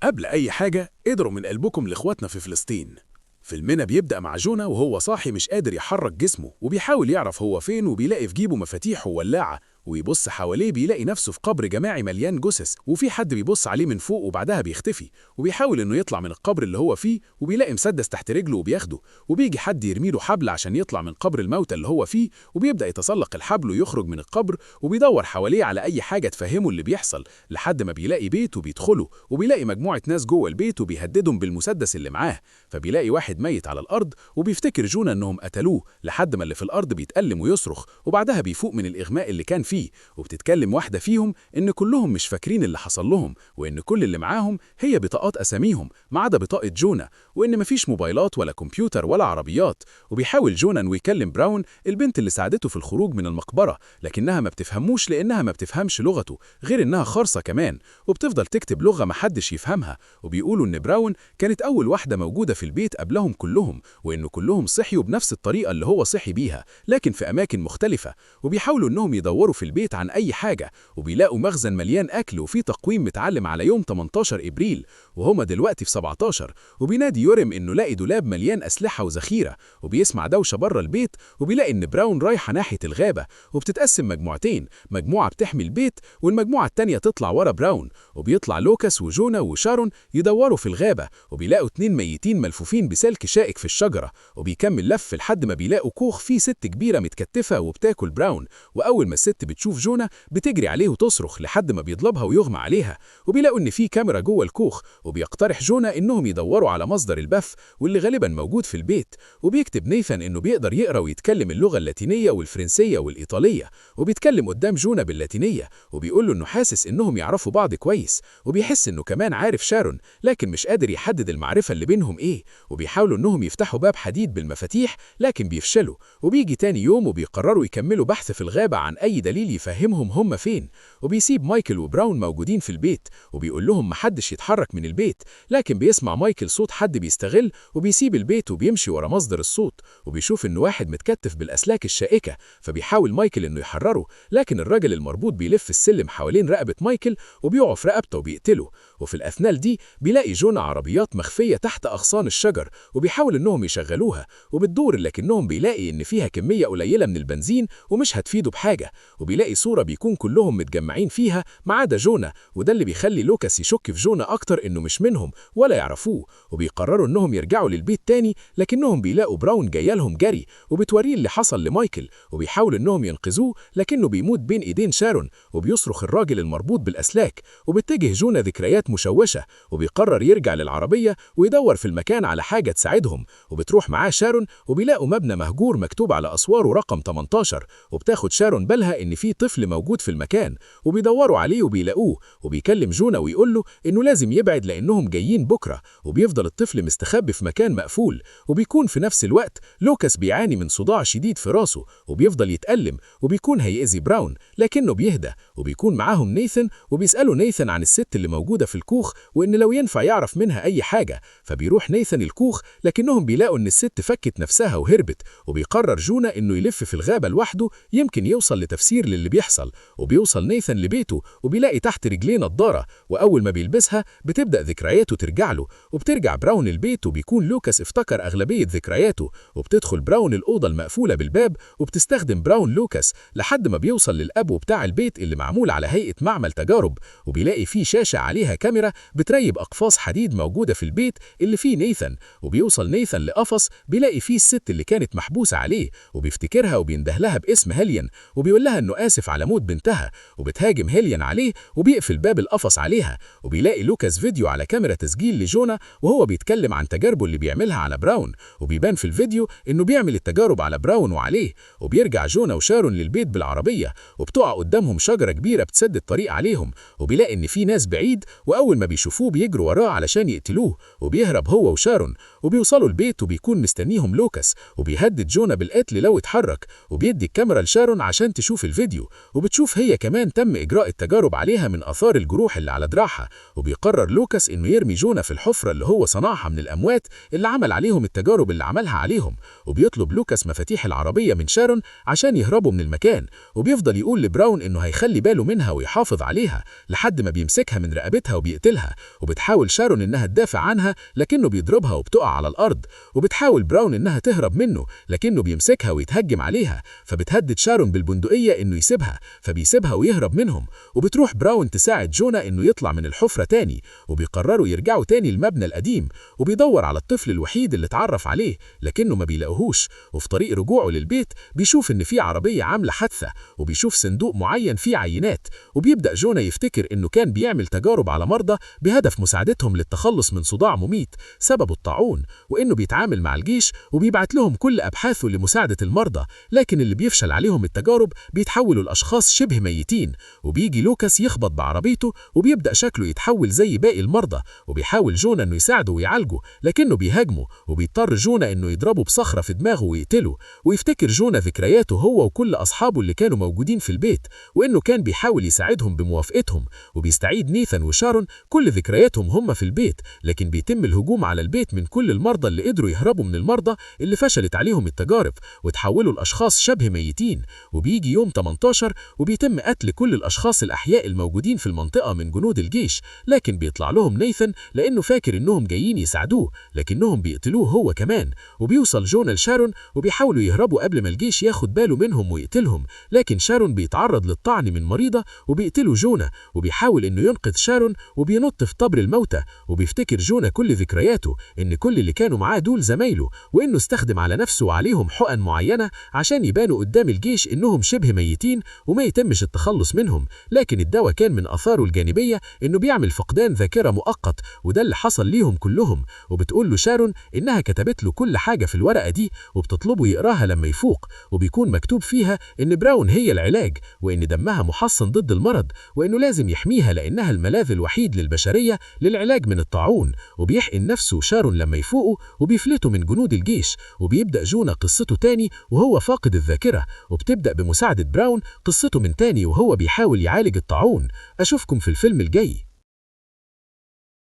قبل أي حاجة ادعوا من قلبكم لإخواتنا في فلسطين. فيلمنا بيبدأ مع جونا وهو صاحي مش قادر يحرك جسمه وبيحاول يعرف هو فين، وبيلاقي في جيبه مفاتيح وولاعة، ويبص حواليه بيلاقي نفسه في قبر جماعي مليان جثث، وفي حد بيبص عليه من فوق وبعدها بيختفي، وبيحاول انه يطلع من القبر اللي هو فيه وبيلاقي مسدس تحت رجله وبياخده، وبيجي حد يرميله حبل عشان يطلع من قبر الموتى اللي هو فيه، وبيبدأ يتسلق الحبل ويخرج من القبر وبيدور حواليه على أي حاجة تفهمه اللي بيحصل، لحد ما بيلاقي بيت وبيدخله وبيلاقي مجموعة ناس جوه البيت وبيهددهم بالمسدس اللي معاه، فبيلاقي واحد ميت على الأرض وبيفتكر جونا انهم قتلوه، لحد ما اللي في الأرض بيتألم ويصرخ، وبعدها بيفوق من الإغماء اللي كان فيه، وبتتكلم واحدة فيهم إن كلهم مش فاكرين اللي حصل لهم، وإن كل اللي معاهم هي بطاقات أساميهم ما عدا بطاقة جونا، وإن مفيش موبايلات ولا كمبيوتر ولا عربيات. وبيحاول جونا إنه يكلم براون البنت اللي ساعدته في الخروج من المقبرة، لكنها ما بتفهموش لأنها ما بتفهمش لغته، غير إنها خارصة كمان، وبتفضل تكتب لغة محدش يفهمها. وبيقولوا إن براون كانت أول واحدة موجودة في البيت قبلهم كلهم، وإنه كلهم صحيوا بنفس الطريقة اللي هو صحي بيها، لكن في أماكن مختلفة. وبيحاولوا إنهم يدوروا في البيت عن أي حاجة، وبيلاقوا مخزن مليان أكل وفيه تقويم متعلم على يوم 18 إبريل، وهما دلوقتي في 17. وبينادي يورم إنه لاقي دولاب مليان أسلحة وذخيرة، وبيسمع دوشة بره البيت، وبيلاقي إن براون رايحة ناحية الغابة، وبتتقسم مجموعتين، مجموعة بتحمي البيت والمجموعة التانية تطلع ورا براون. وبيطلع لوكاس وجونا وشارون يدوروا في الغابة، وبيلاقوا 2 ميتين ملفوفين بسلك شائك في الشجرة، وبيكمل لف لحد ما بيلاقوا كوخ فيه ست كبيرة متكتفة وبتاكل براون. وأول ما الست بتشوف جونا بتجري عليه وتصرخ لحد ما بيضربها ويغمى عليها، وبيلاقوا إن في كاميرا جوه الكوخ، وبيقترح جونا إنهم يدوروا على مصدر البث واللي غالبا موجود في البيت. وبيكتب نيثان إنه بيقدر يقرأ ويتكلم اللغة اللاتينية والفرنسية والإيطالية، وبيتكلم قدام جونا باللاتينية، وبيقول له إنه حاسس إنهم يعرفوا بعض كويس، وبيحس إنه كمان عارف شارون، لكن مش قادر يحدد المعرفة اللي بينهم إيه. وبيحاولوا إنهم يفتحوا باب حديد بالمفاتيح لكن بيفشلوا. وبيجي تاني يوم وبيقرروا يكملوا بحث في الغابة عن أي دليل يفهمهم هم فين. وبيسيب مايكل وبراون موجودين في البيت، وبيقول لهم محدش يتحرك من البيت، لكن بيسمع مايكل صوت حد بيستغل، وبيسيب البيت وبيمشي ورا مصدر الصوت، وبيشوف إن واحد متكتف بالأسلاك الشائكة، فبيحاول مايكل إنه يحرره، لكن الراجل المربوط بيلف السلم حوالين رقبة مايكل وبيقع في رقبته وبيقتله. وفي الأثناء دي بيلاقي جونا عربيات مخفية تحت أغصان الشجر، وبيحاول إنهم يشغلوها، وبتدور لكنهم بيلاقي إن فيها كمية قليلة من البنزين ومش هتفيده بحاجة. وبيلاقي صورة بيكون كلهم متجمعين فيها ما عدا جونا، وده اللي بيخلي لوكاس يشك في جونا أكتر إنه مش منهم ولا يعرفوه. وبيقرروا إنهم يرجعوا للبيت تاني، لكنهم بيلاقوا براون جايه لهم جري وبتوريه اللي حصل لمايكل، وبيحاولوا إنهم ينقذوه لكنه بيموت بين إيدين شارون، وبيصرخ الراجل المربوط بالأسلاك. وبتجه جونا ذكريات مشوشة، وبيقرر يرجع للعربية ويدور في المكان على حاجة تساعدهم، وبتروح معاه شارون، وبيلاقوا مبنى مهجور مكتوب على أسواره رقم 18. وبتاخد شارون بالها إن في طفل موجود في المكان، وبيدوروا عليه وبيلاقوه، وبيكلم جونا ويقول له إنه لازم يبعد لأنهم جايين بكرة. وبيفضل الطفل مستخبي في مكان مقفول، وبيكون في نفس الوقت لوكاس بيعاني من صداع شديد في راسه، وبيفضل يتألم، وبيكون هيأذي براون لكنه بيهدى. وبيكون معاهم نيثان، وبيسألوا نيثان عن الست اللي موجودة في الكوخ وإن لو ينفع يعرف منها أي حاجة، فبيروح نيثان الكوخ لكنهم بيلاقوا إن الست فكت نفسها وهربت. وبيقرر جونا إنه يلف في الغابة لوحده يمكن يوصل لتفسير للي بيحصل. وبيوصل نيثان لبيته وبيلاقي تحت رجليه نضارة، وأول ما بيلبسها بتبدأ ذكرياته ترجع له. وبترجع براون البيت، وبيكون لوكاس افتكر أغلبية ذكرياته. وبتدخل براون الأوضة المقفولة بالباب، وبتستخدم براون لوكاس لحد ما بيوصل للأبو بتاع البيت اللي معمول على هيئة معمل تجارب، وبيلاقي فيه شاشة عليها كاميرا بتريب أقفاص حديد موجودة في البيت اللي فيه نيثان. وبيوصل نيثان لقفص بيلاقي فيه الست اللي كانت محبوسة عليه، وبيفتكرها وبينده لها باسم هيليان، وبيقول لها إنه آسف على موت بنتها. وبتهاجم هيليان عليه وبيقفل باب القفص عليها. وبيلاقي لوكاس فيديو على كاميرا تسجيل لجونا وهو بيتكلم عن تجاربه اللي بيعملها على براون، وبيبان في الفيديو إنه بيعمل التجارب على براون وعليه. وبيرجع جونا وشارون للبيت بالعربية، وبتقع قدامهم شجرة كبيرة بتسد الطريق عليهم، وبيلاقي إن في ناس بعيد، وأول ما بيشوفوه بيجروا وراه علشان يقتلوه، وبيهرب هو وشارون. وبيوصلوا البيت وبيكون مستنيهم لوكاس، وبيهدد جونا بالقتل لو اتحرك، وبيدي الكاميرا لشارون عشان تشوف الفيديو. الفيديو، وبتشوف هي كمان تم إجراء التجارب عليها من آثار الجروح اللي على دراعها. وبيقرر لوكاس إنه يرمي جونا في الحفرة اللي هو صنعها من الأموات اللي عمل عليهم التجارب اللي عملها عليهم. وبيطلب لوكاس مفاتيح العربية من شارون عشان يهربوا من المكان، وبيفضل يقول لبراون إنه هيخلي باله منها ويحافظ عليها لحد ما بيمسكها من رقبتها وبيقتلها. وبتحاول شارون إنها تدافع عنها لكنه بيضربها وبتقع على الأرض. وبتحاول براون إنها تهرب منه لكنه بيمسكها ويتهجم عليها، فبتهدد شارون بالبندقية إنه يسيبها، فبيسيبها ويهرب منهم. وبتروح براون تساعد جونا إنه يطلع من الحفرة تاني، وبيقرروا يرجعوا تاني المبنى القديم. وبيدور على الطفل الوحيد اللي اتعرف عليه لكنه ما بيلاقوهوش. وفي طريق رجوعه للبيت بيشوف إن في عربية عاملة حادثة، وبيشوف صندوق معين فيه عينات. وبيبدأ جونا يفتكر إنه كان بيعمل تجارب على مرضى بهدف مساعدتهم للتخلص من صداع مميت سببه الطاعون، وإنه بيتعامل مع الجيش وبيبعت لهم كل أبحاثه لمساعدة المرضى، لكن اللي بيفشل عليهم التجارب بيتحولوا لأشخاص شبه ميتين. وبيجي لوكاس يخبط بعربيته وبيبدأ شكله يتحول زي باقي المرضى، وبيحاول جونا إنه يساعده ويعالجه لكنه بيهاجمه، وبيضطر جونا إنه يضربه بصخرة في دماغه ويقتله. ويفتكر جونا ذكرياته هو وكل أصحابه اللي كانوا موجودين في البيت، وإنه كان بيحاول يساعدهم بموافقتهم. وبيستعيد نيثان وشارون كل ذكرياتهم هم في البيت، لكن بيتم الهجوم على البيت من كل المرضى اللي قدروا يهربوا من المرضى اللي فشلت عليهم التجارب وتحولوا لأشخاص شبه ميتين. وبيجي يوم 18 وبيتم قتل كل الأشخاص الأحياء الموجودين في المنطقة من جنود الجيش، لكن بيطلع لهم نيثان لأنه فاكر إنهم جايين يساعدوه، لكنهم بيقتلوه هو كمان. وبيوصل جونا لشارون وبيحاولوا يهربوا قبل ما الجيش ياخد باله منهم ويقتلهم، لكن شارون بيتعرض للطعن من مريضة وبيقتلوا جونا. وبيحاول إنه ينقذ شارون وبينط في قبر الموتى، وبيفتكر جونا كل ذكرياته إن كل اللي كانوا معاه دول زمايله، وإنه استخدم على نفسه وعليهم حقن معينة عشان يبانوا قدام الجيش إنهم شبه ميتين وما يتمش التخلص منهم. لكن الدواء كان من آثاره الجانبية إنه بيعمل فقدان ذاكرة مؤقت، وده اللي حصل ليهم كلهم. وبتقول له شارون إنها كتبت له كل حاجة في الورقة دي وبتطلبه يقراها لما يفوق، وبيكون مكتوب فيها إن براون هي العلاج، وإن دمها محصن ضد المرض، وإنه لازم يحميها لأنها الملاذ الوحيد للبشرية للعلاج من الطاعون. وبيحقن نفسه شارون لما يفوقوا وبيفلتوا من جنود الجيش. وبيبدأ جونا قصته تاني وهو فاقد الذاكرة، وبتبدأ بمساعدة براون قصته من تاني وهو بيحاول يعالج الطاعون. أشوفكم في الفيلم الجاي.